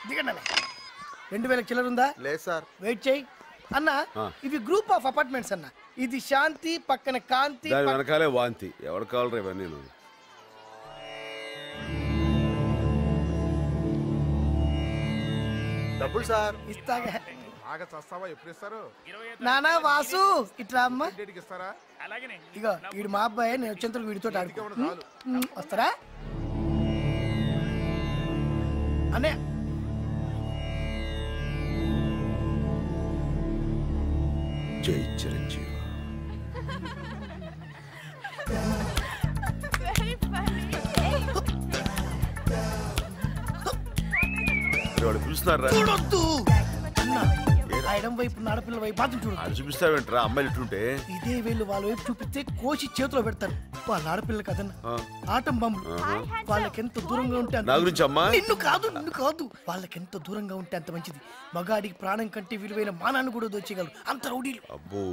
దిగండి 2000 చిల్లర ఉందా? లేదు సార్. వెయిట్ చేయి అన్న. ఇవి గ్రూప్ ఆఫ్ అపార్ట్మెంట్స్ అన్న. ఇది శాంతి, పక్కన కాంతి, దాని వెనకాలే వాంతి. ఎవరు కావాలి ఇవన్నీ? డబ్బులు సార్. ఇస్తాగా. బాగా చస్తావా? ఎప్పుడు ఇస్తారు? నానా వాసు ఇట్లా అమ్మ. ఇస్తారా? ఇగో వీడు మా అబ్బాయి. నేను వచ్చేంతలో వీడితో వస్తారా అనే? జై చిరంజీవి. పిలుస్తున్నారా? చూడొద్దు అన్న. ఆ ఎడం వైపు ఆడపిల్ల వైపు మాత్రం చూడు. అది చూపిస్తావేంట్రా? అమ్మాయిలు ఇట్లుంటే ఇదే వీళ్ళు వాళ్ళ వైపు చూపిస్తే కోసి చేతిలో పెడతారు. వాళ్ళ ఆడపిల్ల కదన్నా, ఆటం బాంబులు. వాళ్ళకెంత దూరంగా ఉంటే నా గురించి అమ్మా. నిన్ను కాదు వాళ్ళకెంత దూరంగా ఉంటే అంత మంచిది. మగాడికి ప్రాణం కంటే విలువైన మానాన్ని కూడా దోచేయగలరు అంత రౌడీలు. అబ్బో.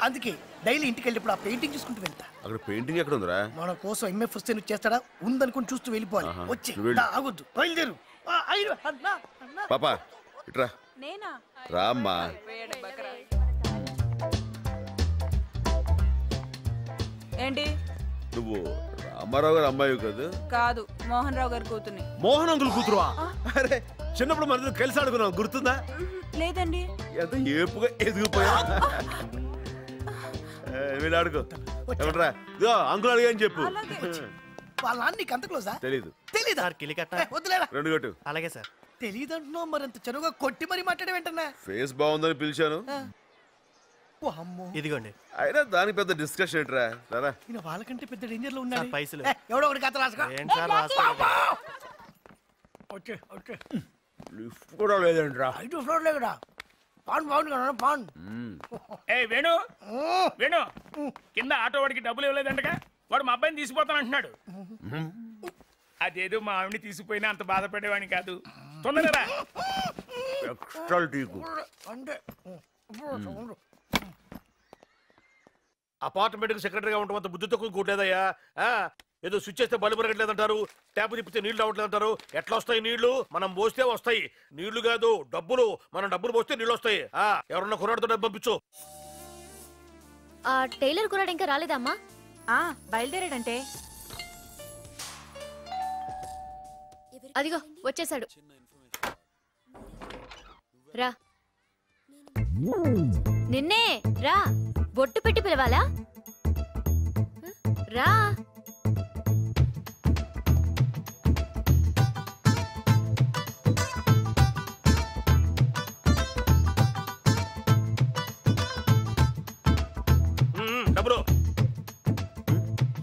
అందుకే డైలీ ఇంటికి వెళ్ళినప్పుడు ఆ పెయింటింగ్ చూసుకుంటూ వెళ్తా. అక్కడ పెయింటింగ్ ఎక్కడ ఉందిరా? మన కోసం ఎంఎఫ్ వస్తే నువ్వు చేస్తాడా? ఉందనుకుని చూస్తూ వెళ్ళిపోవాలి. వచ్చి ఆగొద్దు, బయలుదేరు. పాపా ఇట్రా. రామ్మా. ఏంటి? నువ్వు రామారావు గారు అమ్మాయి కదా? కాదు, మోహన్ రావు గారి కూతుర్ని. మోహన్ అంకుల్ కూతురువా? అరే చిన్నప్పుడు మన కలిసి ఆడుకున్నాం, గుర్తుందా? లేదండి. ఎంత ఏపుగా ఎదిగిపోయా. వీళ్ళు ఆడుకో. ఏమంటారా? ఇదో అంకుల్ అడిగా అని చెప్పు. వాళ్ళ నాన్న నీకు అంత క్లోజా? తెలీదు. తెలీదా? వద్దులేరా. 2 కొట్టు. అలాగే సార్. తెలీదు అంటున్నావు, మరింత చనువుగా కొట్టి మరి మాట్లాడే వెంటనే. ఫేస్ బాగుందని పిలిచాను. ఇదిగోండి. అయినా దానికి పెద్ద డిస్కషన్ ఏంట్రా? రారా. వాళ్ళకంటే పెద్ద డేంజర్ లో ఉన్నాడు. పైసలు ఎవడో ఒకటి కథ రాసుకో. లిఫ్ట్ కూడా లేదంట్రా. 5వ ఫ్లోర్ లేకడా? పాన్ బాగుంది కదా పాన్. వేణు వేణు కింద ఆటో వాడికి డబ్బులు ఇవ్వలేదంటగా? వాడు మా అబ్బాయిని తీసుకుపోతానంటున్నాడు. అదేదో మా ఆవిడని తీసుకుపోయినా అంత బాధపడేవాడిని కాదు. తొందరగా అపార్ట్మెంట్ కి సెక్రటరీగా ఉండమంత బుద్ధి తక్కువ కూడలేదయ్యా. ఏదో స్విచ్ చేస్తే బల్బు పెరగట్లేదంటారు, ట్యాప్ తిప్పితే నీళ్లు రావట్లేదంటారు. ఎట్లా వస్తాయి నీళ్లు? మనం పోస్తే వస్తాయి. నీళ్లు కాదు డబ్బులు. మనం డబ్బులు పోస్తే నీళ్లు వస్తాయి. ఎవరన్నా కుర్రాడితో డబ్బు పంపించు. టైలర్ కుర్రాడు ఇంకా రాలేదమ్మా? బయలుదేరాడంటే. అదిగో వచ్చేసాడు. రా. నిన్నే రా. బొట్టు పెట్టి పిలవాలా? రా. డబ్బులు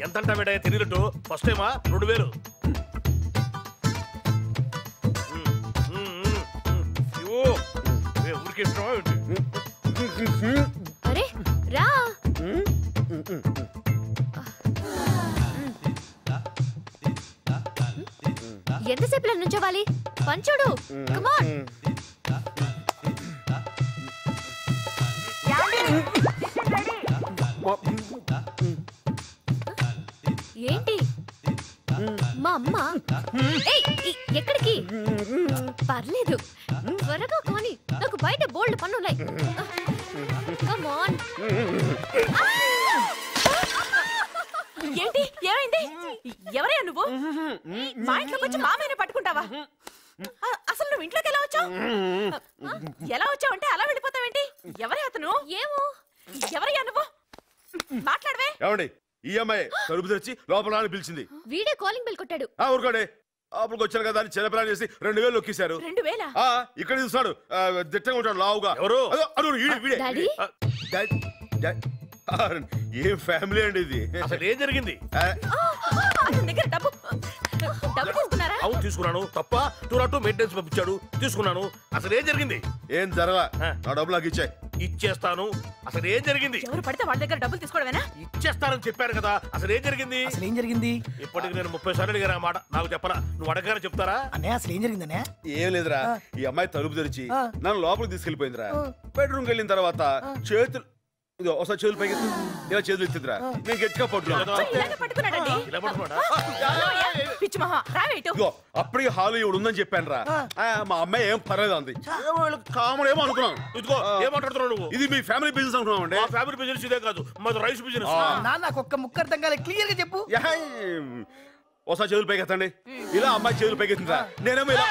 ఎంత అంటా తెలియనట్టు? ఫస్ట్ టైమా? 2000. అరే రా. ఎంతసేపు నుంచోవాలి? పంచుడు. కమాన్. ఏంటి మా అమ్మ? ఎక్కడికి? పర్లేదు త్వరగా కానీ, నాకు బయట బోల్డ్ పనున్నాయి. ఏంటి? ఏమైంది? ఎవరయ్యా నువ్వు? మా ఇంట్లోకి వచ్చి మామయ్యని పట్టుకుంటావా? అసలు నువ్వు ఇంట్లోకి ఎలా వచ్చావు? ఎలా వచ్చావంటే అలా వెళ్ళిపోతావేంటి? ఎవరే అతను? ఏమో. ఎవరయ్యా నువ్వు? మాట్లాడవే. ఏమండి? ఈ అమ్మాయి తలుపు తెరిచి లోపల పిలిచింది. వీడే కాలింగ్ బెల్ కొట్టాడు. ఊరుకోండి. అప్పుడు వచ్చాను కదా అని చిన్నపిల్లని చేసి 2000 నొక్కేశారు. 2000? ఇక్కడ చూస్తాడు, దిట్టంగా ఉంటాడు, లావుగా. ఎవరు? ఏ ఫ్యామిలీ అండి ఇది? అసలు ఏం జరిగింది? దగ్గర డబ్బు తీసుకున్నారా? అవును తీసుకున్నాను. తప్ప 202 మెయింటెనెన్స్ పంపించాడు, తీసుకున్నాను. అసలు ఏం జరిగింది? ఏం జరగలా. నా డబ్బులు నాకు ఇచ్చాయి. ఇచ్చేస్తాను. అసలు ఏం జరిగింది? ఎవరు పడితే వాళ్ళ దగ్గర డబ్బులు తీసుకోవడమేనా? ఇచ్చేస్తానని చెప్పారు కదా. అసలు ఏం జరిగింది? ఇప్పటికి నేను 30 సార్లు అడిగాను ఆ మాట. నాకు చెప్పరా? నువ్వు అడగానే చెప్తారా? అసలు ఏం జరిగిందనే? ఏం లేదురా. ఈ అమ్మాయి తలుపు తెరిచి నన్ను లోపలికి తీసుకెళ్లిపోయిందిరా. బెడ్రూమ్కి వెళ్ళిన తర్వాత చేతులు ఇదో ఒకసారి చేతులు పైకి ఇలా చేతులు ఎత్తిద్రా నేను గట్టిగా పట్టుకున్నా ఇలాగే పట్టుకున్నాడండి. ఇలా పట్టుకోడా? పిచ్చి మహా రావేటు. ఇదిగో అప్పటికి హాలు ఇవి ఉందని చెప్పాను రా మా అమ్మాయి ఏం పర్లేదు అంది కామన్ ఏమో అనుకున్నాను. ఇదిగో ఏం మాట్లాడుతున్నావు నువ్వు? ఇది మీ ఫ్యామిలీ బిజినెస్ అనుకున్నాం అండి. మా ఫ్యామిలీ బిజినెస్ ఇదే కాదు, మాది రైస్ బిజినెస్. నాకు ఒక్క ముక్క అర్థం కాలే, క్లియర్ గా చెప్పు. ఒకసారి చేతులు పైకి ఎత్తండి. ఇలా అమ్మాయి చేతులు పైకి ఎత్తిందా నేనేమో ఇలా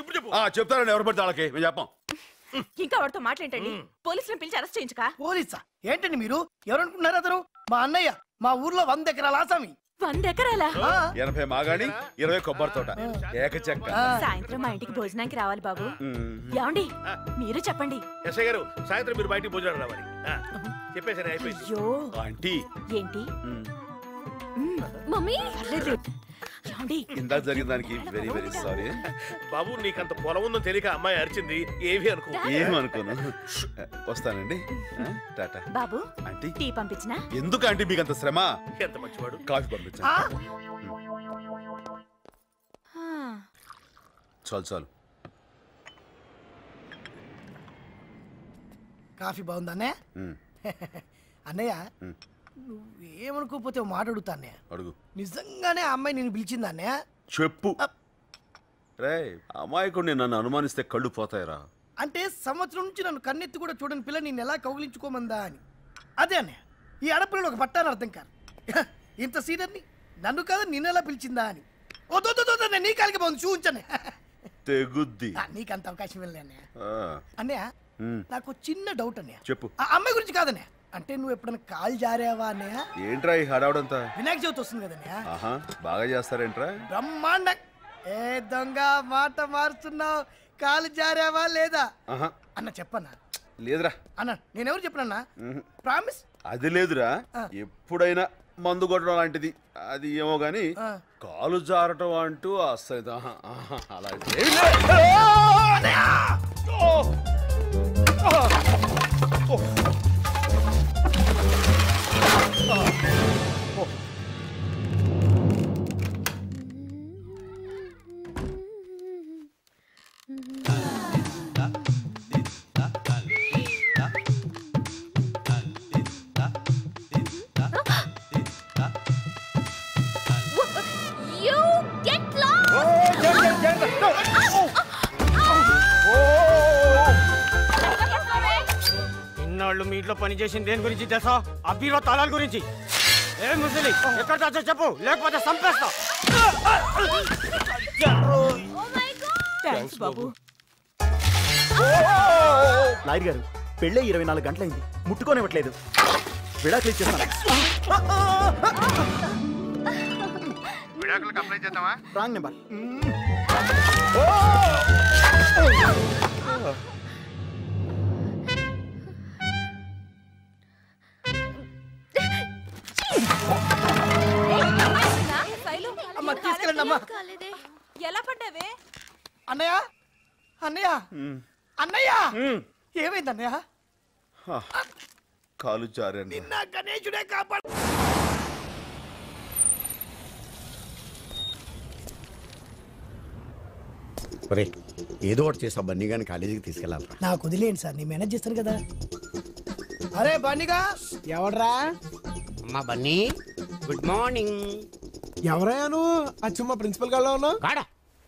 ఇప్పుడు చెప్పు. చెప్తానండి ఎవరు పడితే వాళ్ళకి మేము చెప్పాం. ఇంకా వాడితో మాట్లాడండి. పోలీసులను పిలిచి అరెస్ట్ చేయించుకా. పోలీసా ఏంటండి మీరు? ఎవరనుకుంటున్నారు అతను? మా అన్నయ్య, మా ఊర్లో 100 ఎకరాల ఆసామి. 100 ఎకరాలా? 80 మాగాణి 20 కొబ్బరి తోట ఏకచక్క. సాయంత్రం మా ఇంటికి భోజనానికి రావాలి బాబు. ఏమండి మీరు చెప్పండి. ఎస్ఐ గారు సాయంత్రం మీరు బయటికి భోజనం రావాలి. చెప్పేసరి అయిపోయింది. అయ్యో ఆంటీ ఏంటి మమ్మీ పర్లేదు. ఏమండి ఇందాక జరిగిన దానికి వెరీ వెరీ సారీ. బాబు నీకంత పొలం ఉందో తెలియక అమ్మాయి అరిచింది, ఏవి అనుకో. ఏమనుకోను. వస్తానండి టాటా. బాబు ఆంటీ టీ పంపించినా? ఎందుకు ఆంటీ మీకు అంత శ్రమ? ఎంత మంచివాడు. కాఫీ పంపించండి. చాలు చాలు. కాఫీ బాగుందా అన్నయ్య? అన్నయ్య నువ్వేమనుకోపోతే ఓ మాట అడుగుతా అన్నయ్య. అడుగు. నిజంగానే ఆ అమ్మాయి నేను పిలిచిందా అన్నయ్య? చెప్పు. రే అమాయకుడిని నన్ను అనుమానిస్తే కళ్ళు పోతాయిరా. అంటే సంవత్సరం నుంచి నన్ను కన్నెత్తి కూడా చూడని పిల్ల నిన్ను ఎలా కౌగిలించుకోమందా అని. అదే అన్నయ్య, ఈ ఆడపిల్లలు ఒక పట్టాను అర్థం కాదు. ఇంత సీనియర్ని నన్ను కాదు నిన్నెలా పిలిచిందా అని. నీ కాలికి బాగుంది చూపించనే తెగుద్ది. నీకంత అవకాశం వెళ్ళే అన్నయ్య. అన్నయ్య నాకు చిన్న డౌట్ అన్నయ్య. చెప్పు. ఆ అమ్మాయి గురించి కాదన్నయ్య, అంటే నువ్వు ఎప్పుడైనా కాల్ జారావా అన్నయ్య? ఏంట్రా ఈ హడావుడంతా? వినాయక చవితి వస్తుంది కదన్నయ్య. ఆహా బాగా చేస్తారేంట్రా? బ్రహ్మాండ. ఏ దొంగ మాట మారుతున్నావు, కాలు జారావా లేదా అన్న చెప్పన్నా? లేదురా అన్న. నేనెవరు చెప్పనన్నా? ప్రామిస్. అది లేదురా, ఎప్పుడైనా మందు కొట్టడం లాంటిది అది ఏమో గాని కాలు జారటం అంటూ అస్సలు అలా ఇన్నాళ్ళు మీ ఇంట్లో పని చేసింది దేని గురించి తెలుసా? ఆ బీరో తాళాల గురించి. ఏ ముసలి ఎక్కడ దాచో చెప్పు, లేకపోతే చంపేస్తా. థాంక్స్ బాబు. లాయర్ గారు పెళ్ళే 24 గంటలైంది, ముట్టుకోనివ్వట్లేదు. విడాకులు ఇచ్చేస్తాను. విడాకులకు అప్లై చేద్దామా? Wrong number. అమ్మ తీసుకెళ్ళండి అమ్మా. ఎలా పడ్డావే? అన్నయ్య అన్నయ్య అన్నయ్య ఏమైంది అన్నయ్య? కాలు జారండి. నిన్న గణేశుడే కాపాడు. ఏదో ఒకటి చేసా బన్నీ గాని కాలేజీకి తీసుకెళ్ళాలి. నాకు వదిలేండి సార్, నేను మేనేజ్ చేస్తాను కదా. అరే బన్నీగా. ఎవడ్రా? అమ్మా బన్నీ, గుడ్ మార్నింగ్. ఎవరయ్యా నువ్వు? అచ్చుమ్మ ప్రిన్సిపల్ గారిలో ఉన్నావు. కాడా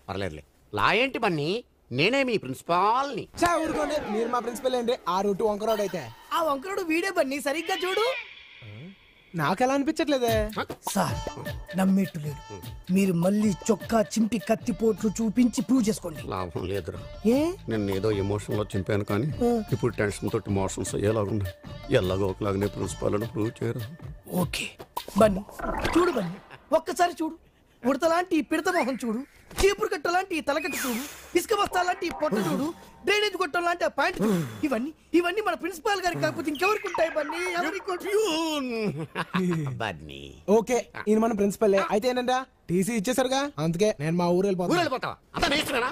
పర్లేదులే. లా ఏంటి బన్నీ, నేనే మీ ప్రిన్సిపాల్ని. ఊరుకోండి, మీరు మా ప్రిన్సిపల్ ఏంటి? ఆ రూట్ వంకరోడ్ అయితే. ఆ వంకరోడు వీడే బన్నీ, సరిగ్గా చూడు. నాకెలా అనిపించట్లేదే సార్. నమ్మేట్టు లేదు. మీరు మళ్ళీ చొక్కా చింపి కత్తిపోట్లు చూపించి ప్రూవ్ చేసుకోండి. లాభం లేదురా. ఏ? నేను ఏదో ఎమోషన్ లో చింపాను కానీ ఇప్పుడు టెన్షన్ తోటి మోషన్స్ ఎలాగున్నాయి. ఎలాగో ఒకలాగానే ప్రిన్సిపాల్ ప్రూవ్ చేయరు. ఓకే బన్నీ, చూడు బన్నీ, ఒక్కసారి చూడు. ఉడతలాంటి ఈ పిడత మొహం చూడు, చీపురు కట్ట లాంటి ఈ తలకట్టు చూడు, ఇసుక బస్తా లాంటి ఈ పొట్ట చూడు, డ్రైనేజ్ గొట్టం లాంటి ఆ పాయింట్ చూడు. ఇవన్నీ మన ప్రిన్సిపాల్ గారికి కాకపోతే ఇంకెవరికి ఉంటాయి బన్నీ? బన్నీ ఓకే, ఈయన మన ప్రిన్సిపల్ అయితే ఏంటంటే టీసీ ఇచ్చేసారుగా, అందుకే నేను మా ఊరు వెళ్ళిపోతావా?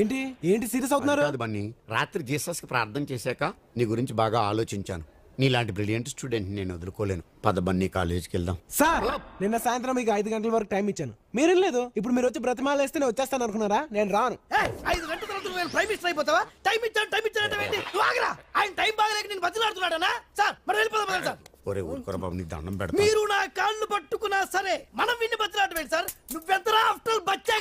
ఏంటి ఏంటి సీరియస్ అవుతున్నారు? కాదు బన్నీ, రాత్రి జీసస్ కి ప్రార్థన చేశాక నీ గురించి బాగా ఆలోచించాను. నీలాంటి బ్రిలియంట్ స్టూడెంట్ నేను వదులుకోలేను. పద బన్నీ కాలేజీకి వెళ్దాం. సార్ నిన్న సాయంత్రం మీకు 5 గంటల వరకు టైం ఇచ్చాను, మీరేం లేదు. ఇప్పుడు మీరు వచ్చి బ్రతిమాలేస్తే నేను వచ్చేస్తాను అనుకున్నారా? నేను రాను. 5 గంటల తర్వాత నేను ప్రైమ్ మినిస్టర్ అయిపోతావా? టైం ఇచ్చానంటే ఏంటి? నువ్వు ఆగరా. ఆయన టైం బాగలేక నేను బతిలాడుతున్నాడనా? సార్ మనం వెళ్ళిపోదాం సార్. ఒరే ఊరుకోరా బాబు, నీ దండం పెడతా. మీరు నా కాళ్ళు పట్టుకున్నా సరే మనం విన్ని బతిలాడటం ఏంటి సార్? నువ్వెంతరా ఆఫ్టర్ బచ్చా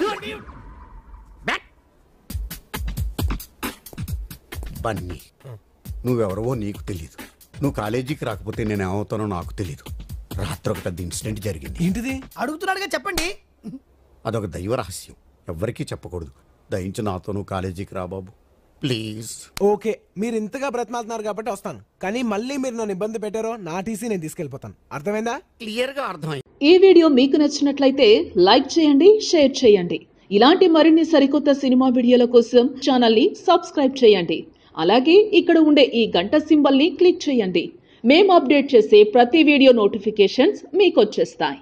బన్నీ, నువ్వెవరవో నీకు తెలీదు. నువ్వు కాలేజీకి రాకపోతే నేను ఏమవుతానో నాకు తెలీదు. రాత్రి ఒక పెద్ద ఇన్సిడెంట్ జరిగింది. ఏంటిది? అడుగుతున్నాడుగా చెప్పండి. అదొక దైవ రహస్యం, ఎవ్వరికీ చెప్పకూడదు. దయించి నాతో నువ్వు కాలేజీకి రా బాబు, ప్లీజ్. ఓకే, మీరు ఇంతగా బ్రతిమాలుతున్నారు కాబట్టి వస్తాను. కానీ మళ్ళీ మీరు నన్ను ఇబ్బంది పెట్టారో నా టీసీ నేను తీసుకెళ్ళిపోతాను. అర్థమైందా? క్లియర్ గా అర్థమైంది. ఈ వీడియో మీకు నచ్చినట్లయితే లైక్ చేయండి, షేర్ చేయండి. ఇలాంటి మరిన్ని సరికొత్త సినిమా వీడియోల కోసం ఛానల్ ని సబ్స్క్రైబ్ చేయండి. అలాగే ఇక్కడ ఉండే ఈ గంట సింబల్ ని క్లిక్ చేయండి. మేము అప్డేట్ చేసే ప్రతి వీడియో నోటిఫికేషన్స్ మీకు వచ్చేస్తాయి.